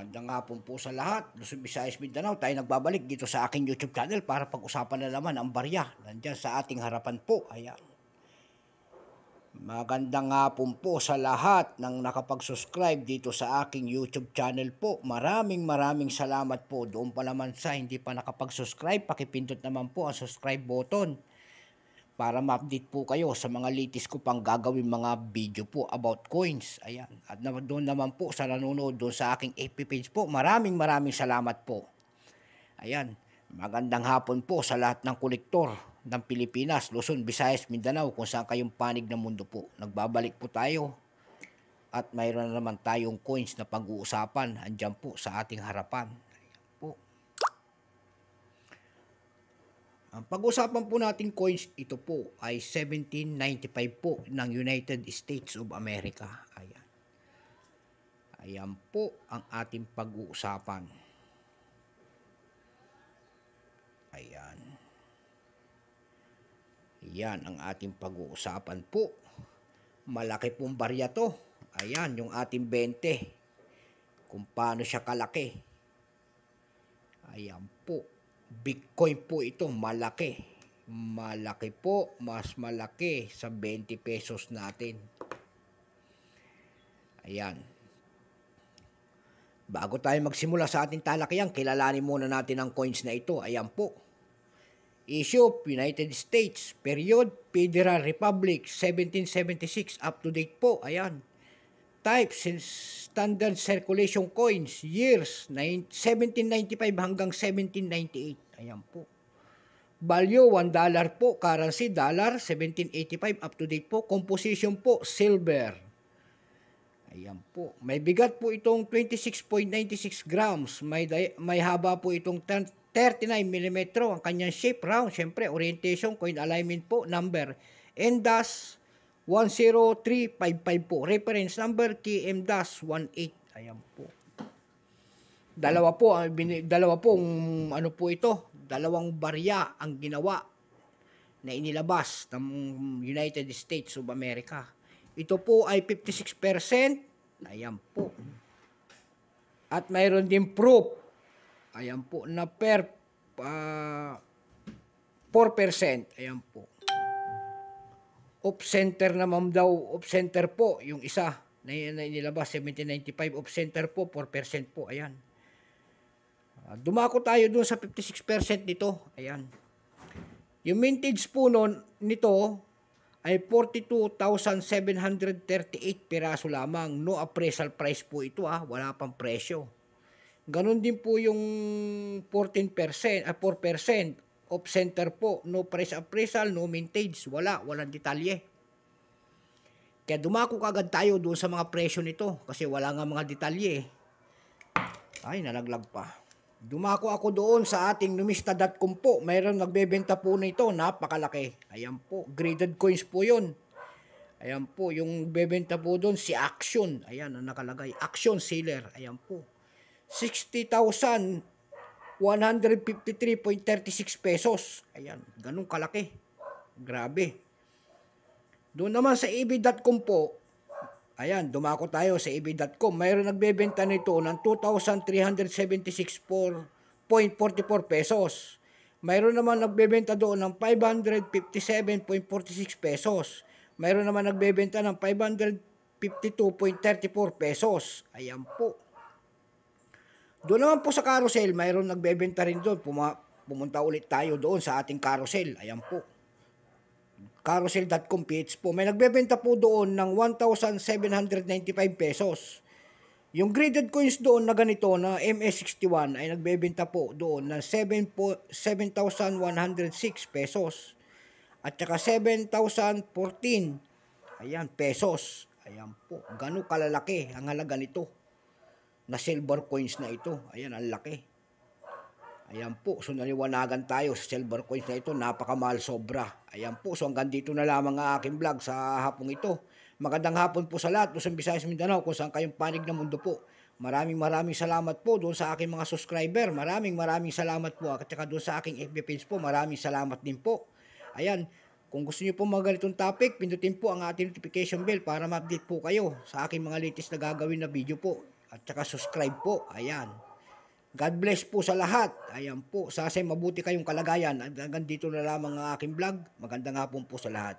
Magandang hapon po sa lahat. Luzon, Visayas, Mindanao. Tayo nagbabalik dito sa aking YouTube channel para pag-usapan na naman ang barya. Nandiyan sa ating harapan po. Ayan. Magandang hapon po sa lahat ng nakapag-subscribe dito sa aking YouTube channel po. Maraming salamat po. Doon pa naman sa hindi pa nakapag-subscribe, pakipindot naman po ang subscribe button para ma-update po kayo sa mga latest ko pang gagawin mga video po about coins. Ayan. At doon naman po sa nanonood doon sa aking FB page po, maraming salamat po. Ayan. Magandang hapon po sa lahat ng kolektor ng Pilipinas, Luzon, Visayas, Mindanao, kung saan kayong panig ng mundo po. Nagbabalik po tayo at mayroon na naman tayong coins na pag-uusapan andyan po sa ating harapan. Ayan po. Ang pag-usapan po natin coins, ito po ay 1795 po ng United States of America. Ayan. Ayan po ang ating pag-uusapan. Ayan. Ayan ang ating pag-uusapan po. Malaki pong barya to. Ayan yung ating 20. Kung paano siya kalaki. Ayan po. Bitcoin po ito, malaki. Malaki po, mas malaki sa 20 pesos natin. Ayan. Bago tayo magsimula sa ating talakayan, kilalanin muna natin ang coins na ito. Ayan po. Issue, United States. Period, Federal Republic, 1776. Up to date po. Ayan. Type, standard circulation coins, years, 1795 hanggang 1798. Ayan po. Value, $1 po. Currency, dollar, 1785. Up to date po. Composition po, silver. Ayan po. May bigat po itong 26.96 grams. May haba po itong 39 mm. Ang kanyang shape, round. Siyempre, orientation, coin alignment po, number. NDAS 10355 po. Reference number KM-18. Ayan po. Dalawa pong ano po ito, dalawang barya ang ginawa na inilabas ng United States of America. Ito po ay 56%. Ayan po. At mayroon din proof. Ayan po na 4%. Ayan po. Off-center naman daw, off-center po, yung isa na inilabas, 1795, off-center po, 4% po, ayan. Dumako tayo dun sa 56% nito, ayan. Yung mintage po nito ay 42,738 piraso lamang, no appraisal price po ito, wala pang presyo. Ganon din po yung 4% off-center po, no price appraisal, no mintage, walang detalye. Kaya dumako kagad tayo doon sa mga presyo nito kasi wala nga mga detalye. Ay, nalaglag pa. Dumako ako doon sa ating numista.com po. Mayroon nagbebenta po nito, napakalaki. Ayan po, graded coins po yun. Ayan po, yung bebenta po doon si Action. Ayan ang nakalagay, Action Seller. Ayan po, 60,153.36 pesos. Ayan, ganun kalaki. Grabe. Doon naman sa ebay.com po, ayan, dumako tayo sa ebay.com. Mayroon nagbebenta nito ng 2,376.44 pesos. Mayroon naman nagbebenta doon ng 557.46 pesos. Mayroon naman nagbebenta ng 552.34 pesos. Ayan po. Doon naman po sa carousel, mayroon nagbebenta rin doon. Pumunta ulit tayo doon sa ating carousel. Ayan po. Carousel.com PH po. May nagbebenta po doon ng 1,795 pesos. Yung graded coins doon na ganito na MS61 ay nagbebenta po doon ng 7,106 pesos. At saka 7,014 ayan, pesos. Ayan po. Gano'ng kalalaki ang halaga nito na silver coins na ito. Ayan, ang laki. Ayan po. So, naliwanagan tayo sa silver coins na ito. Napakamahal sobra. Ayan po. So, hanggang dito na lamang ang aking vlog sa hapong ito. Magandang hapon po sa lahat. Luzon, Visayas, Mindanao, kung saan kayong panig ng mundo po. Maraming salamat po doon sa aking mga subscriber. Maraming salamat po. At saka doon sa aking FB page po. Maraming salamat din po. Ayan. Kung gusto niyo po mga ganitong topic, pindutin po ang ating notification bell para ma-update po kayo sa aking mga latest na gagawin na video po. at saka subscribe po. Ayan. God bless po sa lahat. Ayan po. Sasay mabuti kayong kalagayan. Hanggang dito na lamang ang aking vlog. Magandang hapon po sa lahat.